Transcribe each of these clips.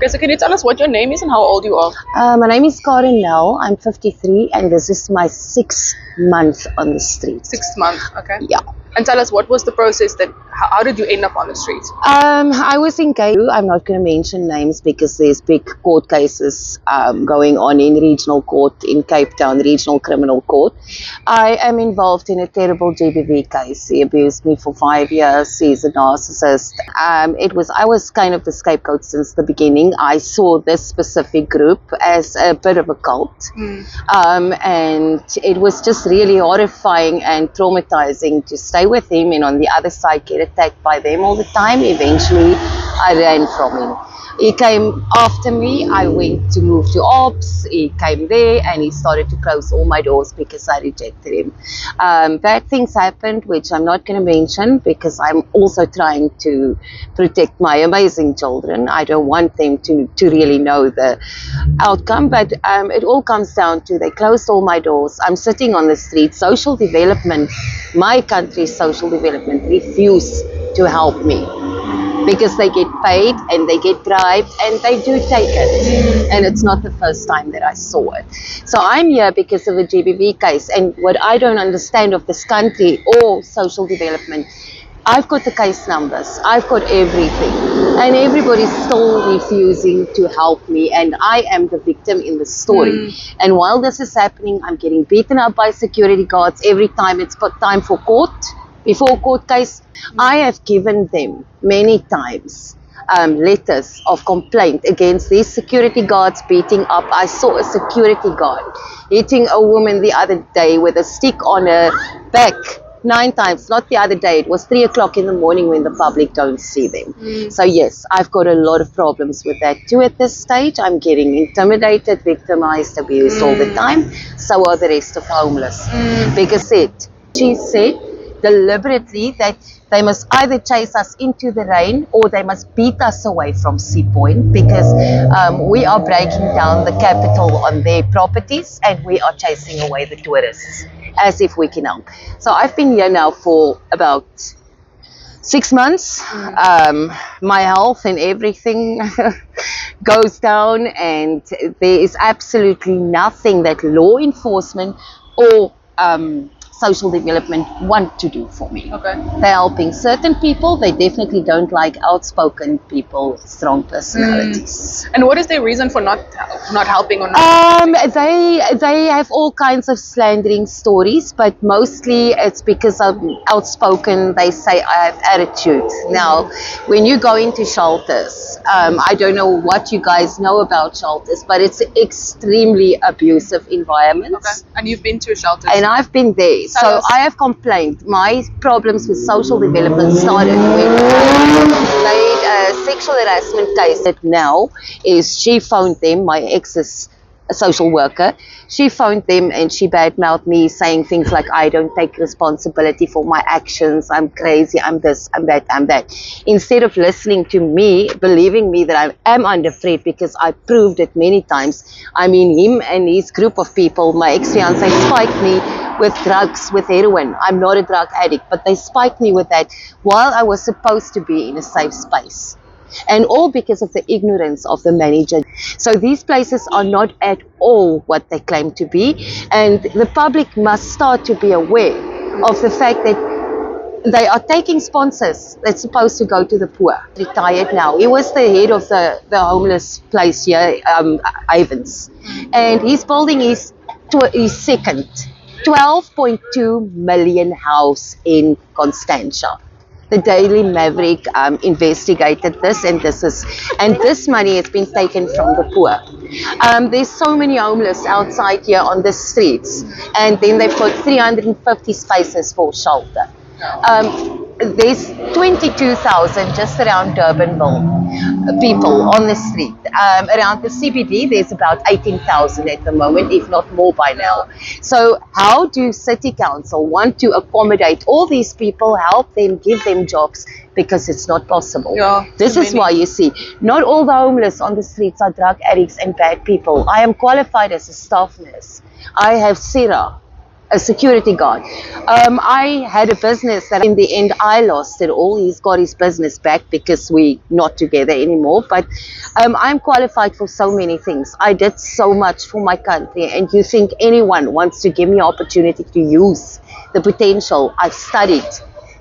Okay, so can you tell us what your name is and how old you are? My name is Karen now. I'm 53 and this is my 6th month on the street. 6th month, okay. Yeah. And tell us, what was the process how did you end up on the streets? I was engaged. I'm not going to mention names because there's big court cases going on in regional court in Cape Town, regional criminal court. I am involved in a terrible GBV case. He abused me for 5 years. He's a narcissist. I was kind of the scapegoat since the beginning. I saw this specific group as a bit of a cult. And it was just really horrifying and traumatizing to stay with him and on the other side get attacked by them all the time. Eventually I ran from him. He came after me. I went to move to ops. He came there and he started to close all my doors because I rejected him. Bad things happened, which I'm not going to mention because I'm also trying to protect my amazing children. I don't want them to really know the outcome, but it all comes down to they closed all my doors. I'm sitting on the street. Social development, my country's social development, refused to help me. Because they get paid and they get bribed and they do take it. And it's not the first time that I saw it. So I'm here because of a GBV case. And what I don't understand of this country or social development, I've got the case numbers. I've got everything. And everybody's still refusing to help me. And I am the victim in the story. And while this is happening, I'm getting beaten up by security guards every time it's time for court. Before court case, I have given them many times letters of complaint against these security guards beating up. I saw a security guard hitting a woman the other day with a stick on her back 9 times. Not the other day, it was 3 o'clock in the morning when the public don't see them. So yes, I've got a lot of problems with that too at this stage. I'm getting intimidated, victimized, abused all the time. So are the rest of homeless. Because she said deliberately that they must either chase us into the rain or they must beat us away from Sea Point because we are breaking down the capital on their properties and we are chasing away the tourists as if we can help. So I've been here now for about 6 months. My health and everything goes down and there is absolutely nothing that law enforcement or social development want to do for me. Okay. They're helping certain people. They definitely don't like outspoken people with strong personalities. And what is their reason for not helping or not? They have all kinds of slandering stories, but mostly it's because I'm outspoken. They say I have attitude. Now, when you go into shelters, I don't know what you guys know about shelters, but it's extremely abusive environments. Okay. And you've been to shelters? And I've been there. So I have complained. My problems with social development started when I made a sexual harassment case that now is she phoned them. My ex is a social worker. She phoned them and she badmouthed me saying things like I don't take responsibility for my actions, I'm crazy, I'm this, I'm that, I'm that. Instead of listening to me, believing me that I am under threat because I proved it many times. I mean, him and his group of people, my ex-fiancé spiked me with drugs, with heroin. I'm not a drug addict, but they spiked me with that while I was supposed to be in a safe space. And all because of the ignorance of the manager. So these places are not at all what they claim to be. And the public must start to be aware of the fact that they are taking sponsors that's supposed to go to the poor. Retired now. He was the head of the homeless place here, Ivans. And he's building his second 12.2 million house in Constantia. The Daily Maverick investigated this, and this money has been taken from the poor. There's so many homeless outside here on the streets, and then they've got 350 spaces for shelter. There's 22,000 just around Durbanville people on the street. Around the CBD, there's about 18,000 at the moment, if not more by now. So how do City Council want to accommodate all these people, help them, give them jobs? Because it's not possible. Yeah, this is why you see, not all the homeless on the streets are drug addicts and bad people. I am qualified as a staff nurse. I have SIRA a security guard. I had a business that in the end I lost it all. He's got his business back because we're not together anymore. But I'm qualified for so many things. I did so much for my country, and you think anyone wants to give me opportunity to use the potential I've studied?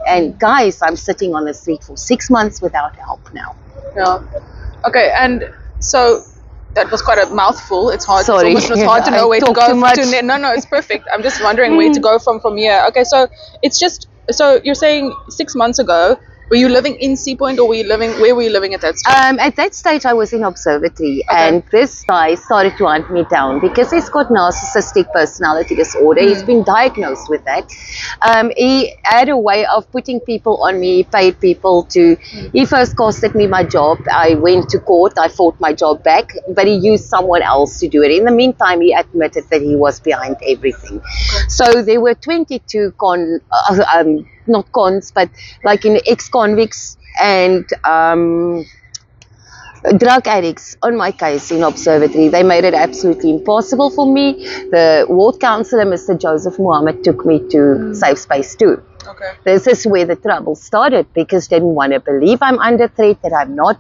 And guys, I'm sitting on the street for 6 months without help now. Yeah. Okay, and so that was quite a mouthful. It's hard. Sorry. It's hard to know I where to talk go. too much. No, it's perfect. I'm just wondering where to go from here. Okay, so it's just, so you're saying 6 months ago, were you living in Sea Point, or where were you living at that stage? At that stage, I was in observatory, and this guy started to hunt me down because he's got narcissistic personality disorder. He's been diagnosed with that. He had a way of putting people on me. He paid people to. He first costed me my job. I went to court. I fought my job back, but he used someone else to do it. In the meantime, he admitted that he was behind everything. So there were 22 not cons, but like in ex-convicts and drug addicts on my case in observatory. They made it absolutely impossible for me. The ward councillor, Mr. Joseph Mohammed, took me to Safe Space 2. Okay. This is where the trouble started, because they didn't want to believe I'm under threat, that I'm not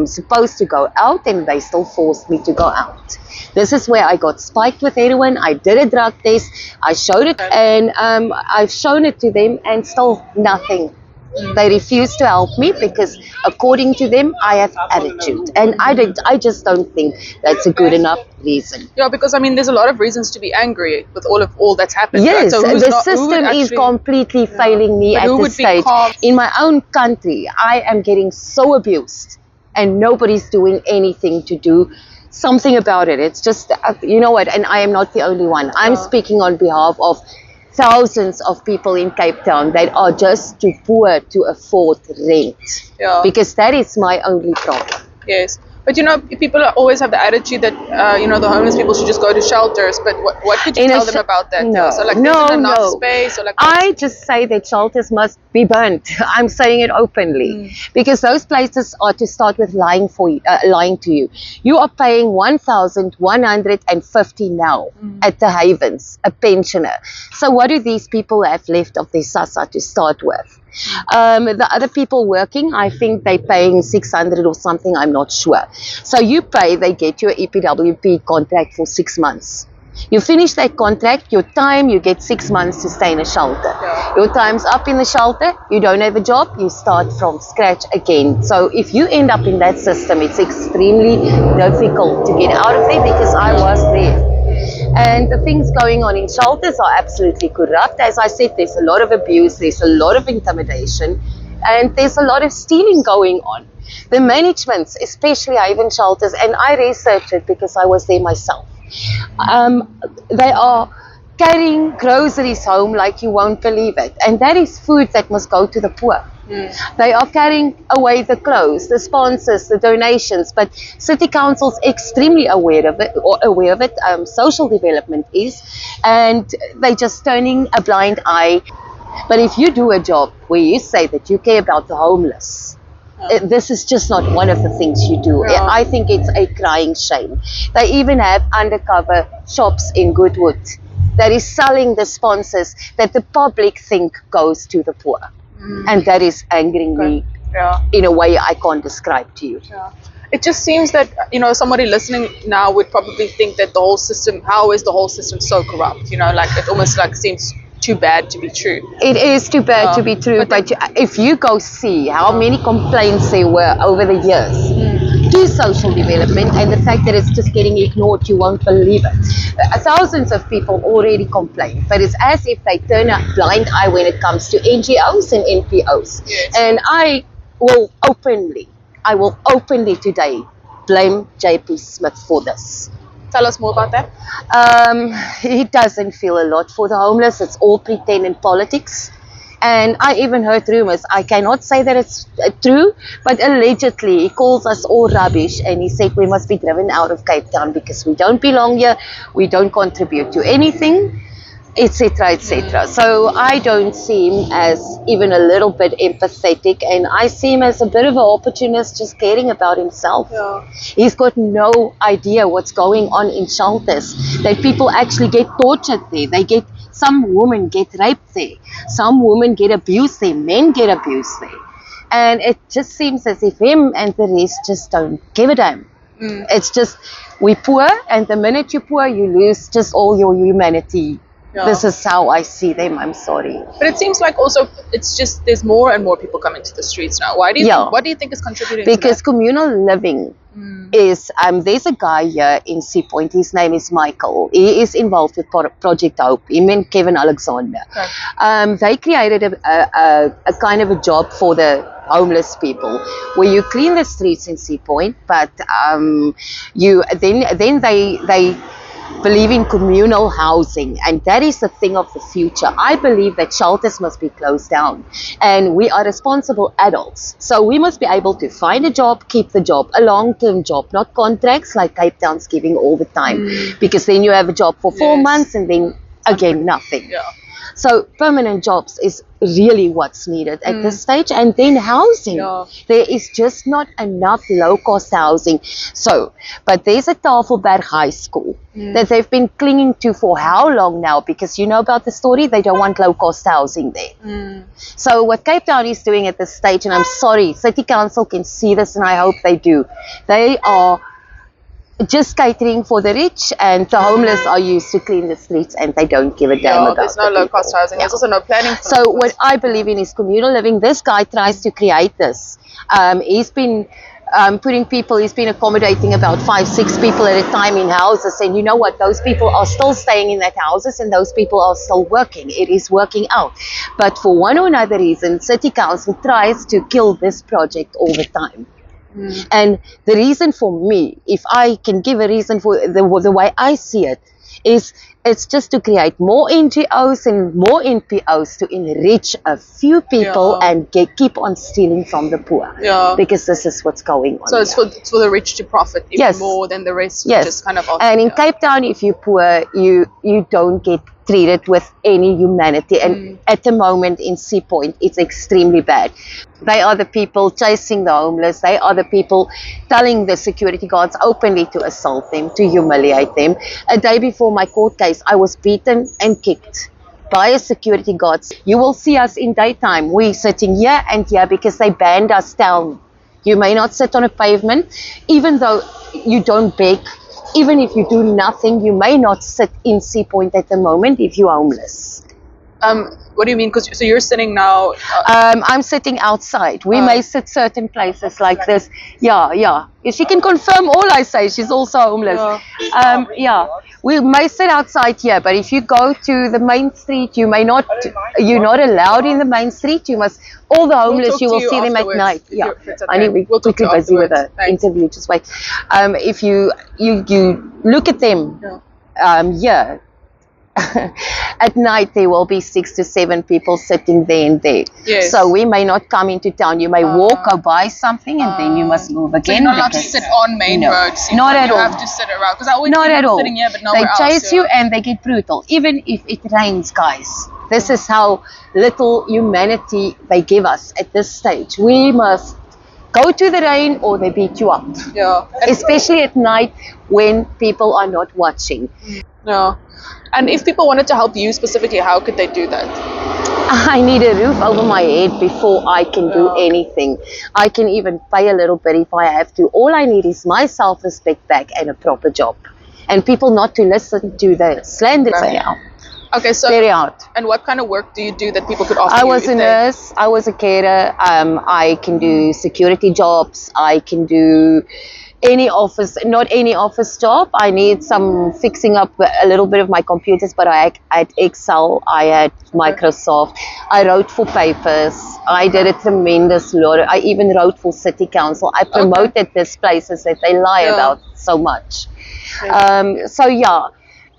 supposed to go out, and they still forced me to go out. This is where I got spiked with heroin. I did a drug test. I showed it, and I've shown it to them, and still nothing. They refuse to help me because, according to them, I have attitude, and I just don't think that's a good enough reason. Yeah, because I mean, there's a lot of reasons to be angry with all that's happened. Yes, right? So the system is completely failing me at this stage. In my own country, I am getting so abused, and nobody's doing anything to do something about it. It's just, you know what, and I am not the only one. I'm speaking on behalf of thousands of people in Cape Town that are just too poor to afford rent. Yeah. Because that is my only problem. Yes. But you know, people always have the attitude that the homeless people should just go to shelters. But what could you tell them about that? No, so like, no, there's enough space, or like, I just say that shelters must be burnt. I'm saying it openly, because those places are, to start with, lying to you. You are paying 1,150 now at the Havens, a pensioner. So what do these people have left of their SASSA to start with? The other people working, I think they're paying 600 or something, I'm not sure. So you pay, they get your EPWP contract for 6 months. You finish that contract, your time, you get 6 months to stay in a shelter. Your time's up in the shelter, you don't have a job, you start from scratch again. So if you end up in that system, it's extremely difficult to get out of there, because I was there. And the things going on in shelters are absolutely corrupt. As I said, there's a lot of abuse, there's a lot of intimidation, and there's a lot of stealing going on. The managements, especially Haven shelters, and I researched it because I was there myself, they are carrying groceries home like you won't believe it. And that is food that must go to the poor. They are carrying away the clothes, the sponsors, the donations, but City Council's extremely aware of it, social development is, and they're just turning a blind eye. But if you do a job where you say that you care about the homeless, this is just not one of the things you do. I think it's a crying shame. They even have undercover shops in Goodwood that is selling the sponsors that the public think goes to the poor. And that is angering me in a way I can't describe to you. It just seems that, somebody listening now would probably think that the whole system, how is the whole system so corrupt? Like it almost like seems too bad to be true. It is too bad to be true, but if you go see how many complaints there were over the years to social development, and the fact that it's just getting ignored, you won't believe it. Thousands of people already complain, but it's as if they turn a blind eye when it comes to NGOs and NPOs. And I will openly today blame JP Smith for this. Tell us more about that. He doesn't feel a lot for the homeless. It's all pretend and politics. And I even heard rumors. I cannot say that it's true, but allegedly he calls us all rubbish, and he said we must be driven out of Cape Town because we don't belong here, we don't contribute to anything, etc., etc. So I don't see him as even a little bit empathetic, and I see him as a bit of an opportunist, just caring about himself. He's got no idea what's going on in shelters, that people actually get tortured there. They get Some women get raped there. Some women get abused there. Men get abused there. And it just seems as if him and the rest just don't give a damn. It's just, we poor, and the minute you're poor, you lose just all your humanity. Yeah. This is how I see them. I'm sorry. But it seems like also it's just there's more and more people coming to the streets now. Why do you think, what do you think is contributing to Because that? communal living is, there's a guy here in Sea Point, his name is Michael. He is involved with Project Hope, him and Kevin Alexander. Okay. They created a kind of a job for the homeless people where you clean the streets in Sea Point, but you then they believe in communal housing, and that is the thing of the future. I believe that shelters must be closed down, and we are responsible adults, so we must be able to find a job, keep the job, a long-term job, not contracts like Cape Town's giving all the time, because then you have a job for 4 months and then again nothing. Yeah. So permanent jobs is really what's needed at this stage. And then housing. Yeah. There is just not enough low-cost housing. So, but there's a Tafelberg High School that they've been clinging to for how long now? Because you know about the story, they don't want low-cost housing there. So what Cape Town is doing at this stage, and I'm sorry, City Council can see this and I hope they do, they are just catering for the rich, and the homeless are used to clean the streets, and they don't give a damn about there's no low-cost housing. There's also no planning for So what I believe in is communal living. This guy tries to create this. He's been putting people, he's been accommodating about 5-6 people at a time in houses, and you know what, those people are still staying in that houses, and those people are still working. It is working out, but for one or another reason, City Council tries to kill this project all the time. And the reason for me, if I can give a reason for the way I see it, is it's just to create more NGOs and more NPOs to enrich a few people and keep on stealing from the poor. Because this is what's going on. So it's for the rich to profit even more than the rest. Just kind of. And in Cape Town, if you're poor, you don't get treated with any humanity. And at the moment in Sea Point, it's extremely bad. They are the people chasing the homeless. They are the people telling the security guards openly to assault them, to humiliate them. A day before my court case, I was beaten and kicked by a security guard. You will see us in daytime. We're sitting here and here because they banned us down. You may not sit on a pavement, even though you don't beg. Even if you do nothing, you may not sit in Sea Point at the moment if you're homeless. What do you mean? So you're sitting now? I'm sitting outside. We may sit certain places like this. Yeah. If she can confirm all I say, she's also homeless. We may sit outside here, but if you go to the main street, you're not allowed in the main street. You must, all the homeless, you will see them at night. Yeah. I need, we're quickly busy with the interview, just wait. If you look at them, at night there will be 6 to 7 people sitting there and there. So we may not come into town. You may walk or buy something and then you must move again. So you're not allowed to sit on main roads. Not at all. You have to sit around. Because I always not at all. Sitting here, but nowhere they chase you and they get brutal. Even if it rains, guys. This is how little humanity they give us at this stage. We must go to the rain or they beat you up. Especially at night when people are not watching. And if people wanted to help you specifically, how could they do that? I need a roof over my head before I can do anything. I can even pay a little bit if I have to. All I need is my self-respect back and a proper job. And people not to listen to the slander. Okay, so very hard. And what kind of work do you do that people could offer you? I was a nurse. I was a carer. I can do security jobs. I can do any office, not any office job. I need some fixing up a little bit of my computers, but I had Excel, I had Microsoft, I wrote for papers, I did a tremendous lot. I even wrote for City Council. I promoted these places that they lie about so much.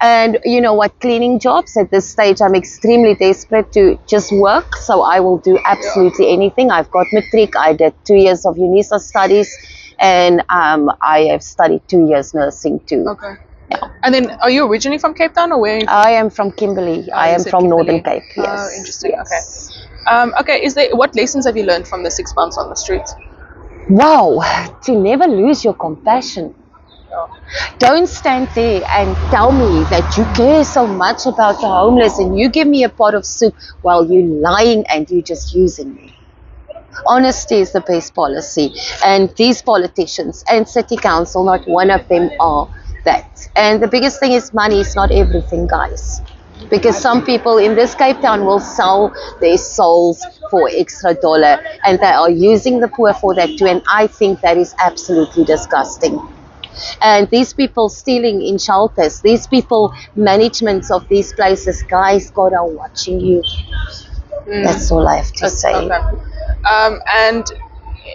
And you know what, cleaning jobs at this stage, I'm extremely desperate to just work, so I will do absolutely anything. I've got matric, I did 2 years of UNISA studies, and I have studied 2 years nursing too. And then, are you originally from Cape Town or where? I am from Kimberley. I am from Northern Cape. Yes. Interesting. Okay. What lessons have you learned from the 6 months on the street? Wow, to never lose your compassion. Don't stand there and tell me that you care so much about the homeless and you give me a pot of soup while you're lying and you're just using me. Honesty is the best policy, and these politicians and city council, not one of them are that. And the biggest thing is money is not everything, guys, because some people in this Cape Town will sell their souls for extra dollar, and they are using the poor for that too, and I think that is absolutely disgusting. And these people stealing in shelters, these people managements of these places, guys, God are watching you. That's all I have to say. Okay. And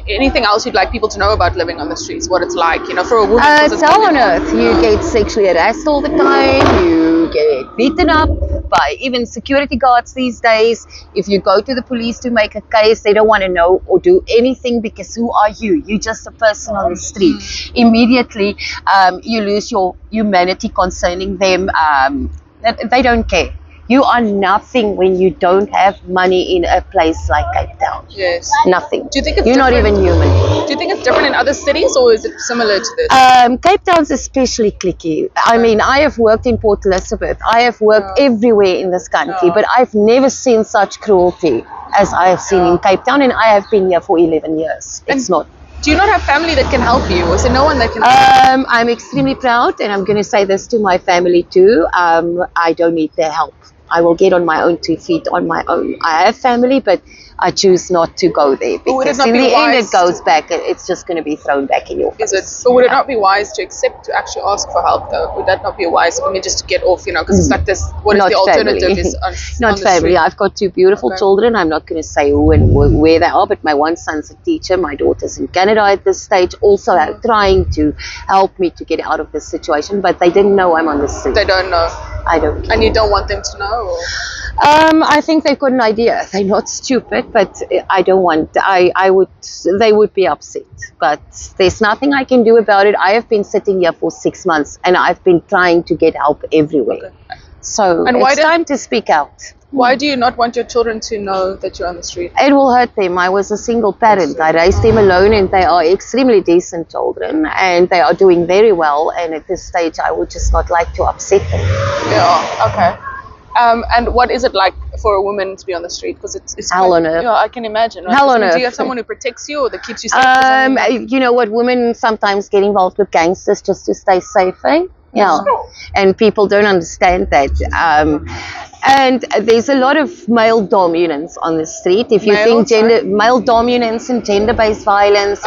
anything else you'd like people to know about living on the streets? What it's like, for a woman? 'Cause It's hell on earth. You get sexually harassed all the time. You get beaten up by even security guards these days. If you go to the police to make a case, they don't want to know or do anything because who are you? You're just a person on the street. Immediately, you lose your humanity concerning them. They don't care. You are nothing when you don't have money in a place like Cape Town. Yes. Nothing. Do you think it's You're not different? even human. Do you think it's different in other cities, or is it similar to this? Cape Town's especially cliquey. I mean, I have worked in Port Elizabeth. I have worked everywhere in this country, but I've never seen such cruelty as I have seen in Cape Town, and I have been here for 11 years. It's not. Do you not have family that can help you? Or is there no one that can help you? I'm extremely proud, and I'm going to say this to my family too. I don't need their help. I will get on my own 2 feet on my own. I have family, but I choose not to go there because in the end it goes back. It's just going to be thrown back in your face. Is it? But would it not be wise to actually ask for help though? Would that not be wise? I mean, just to get off, because it's like this. What is the alternative? Is not family. I've got 2 beautiful children. I'm not going to say who and where they are, but my one son's a teacher. My daughter's in Canada at this stage, also trying to help me to get out of this situation. But they didn't know I'm on the street. They don't know. I don't care. And you don't want them to know? Or? I think they've got an idea. They're not stupid, but I don't want. They would be upset. But there's nothing I can do about it. I have been sitting here for 6 months, and I've been trying to get help everywhere. Okay. So it's time to speak out. Why do you not want your children to know that you're on the street? It will hurt them. I was a single parent. I raised them alone, and they are extremely decent children, and they are doing very well. And at this stage, I would just not like to upset them. Yeah. Okay. And what is it like for a woman to be on the street? Because it's hell on earth. Yeah, I can imagine. Right? Hell on earth. Do you have someone who protects you or that keeps you safe? You know what? Women sometimes get involved with gangsters just to stay safe. Yeah. And people don't understand that. And there's a lot of male dominance on the street. If you think male dominance and gender-based violence,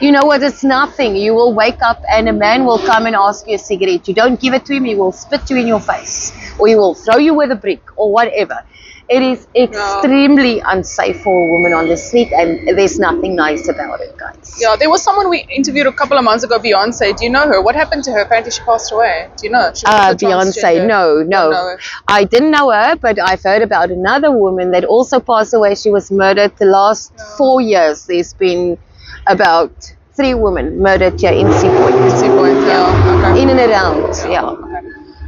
you know what? It's nothing. You will wake up and a man will come and ask you a cigarette. You don't give it to him, he will spit you in your face, or he will throw you with a brick, or whatever. It is extremely unsafe for a woman on the street, and there's nothing nice about it, guys. Yeah, there was someone we interviewed a couple of months ago, Beyonce. Do you know her? What happened to her? Apparently she passed away. Do you know? Beyonce, no. I didn't know her, but I've heard about another woman that also passed away. She was murdered the last 4 years. There's been about 3 women murdered here in Seapoint. Seapoint, okay. In and around,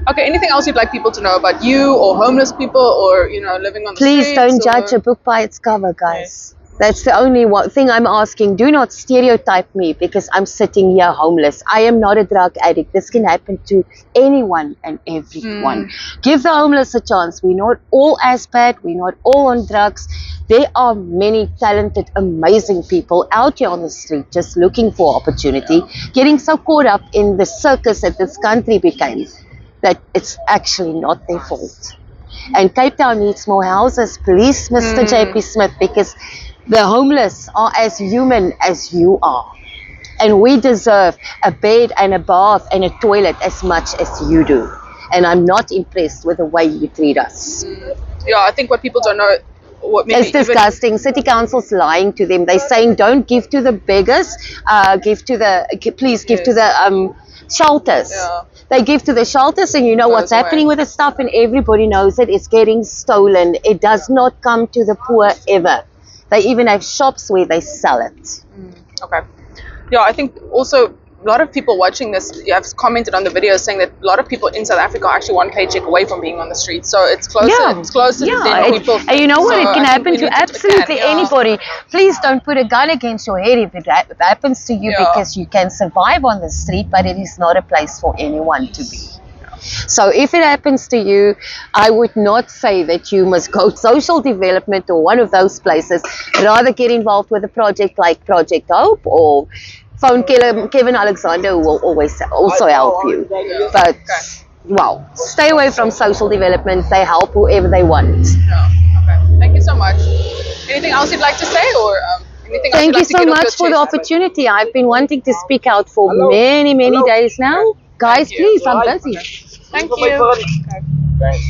Okay, anything else you'd like people to know about you or homeless people or, living on the streets? Please don't judge a book by its cover, guys. That's the only thing I'm asking. Do not stereotype me because I'm sitting here homeless. I am not a drug addict. This can happen to anyone and everyone. Give the homeless a chance. We're not all as bad. We're not all on drugs. There are many talented, amazing people out here on the street just looking for opportunity, getting so caught up in the circus that this country became that it's actually not their fault. And Cape Town needs more houses, please, Mr. JP Smith, because the homeless are as human as you are. And we deserve a bed and a bath and a toilet as much as you do. And I'm not impressed with the way you treat us. Yeah, I think what people don't know... It's disgusting. City Council's lying to them. They're saying don't give to the beggars, please give to the shelters. Yeah. They give to the shelters, and you know what's happening with the stuff, and everybody knows it. It's getting stolen. It does not come to the poor ever. They even have shops where they sell it. Okay. Yeah, I think also lot of people watching this have commented on the video saying that a lot of people in South Africa are actually one paycheck away from being on the street. So it's closer. It's closer than people think. And you know what? So It can I think happen we to need absolutely anybody. Please don't put a gun against your head if it happens to you, because you can survive on the street, but it is not a place for anyone to be. So if it happens to you, I would not say that you must go to social development or one of those places. Rather get involved with a project like Project Hope, or phone Kevin Alexander, who will always also help you. But, well, stay away from social development. They help whoever they want. Okay. Thank you so much. Anything else you'd like to say, or anything else Thank you'd you like to so get off much your for the chest? opportunity. I've been wanting to speak out for many days now. Guys, Thank you. please, I'm busy. Thank you. Okay.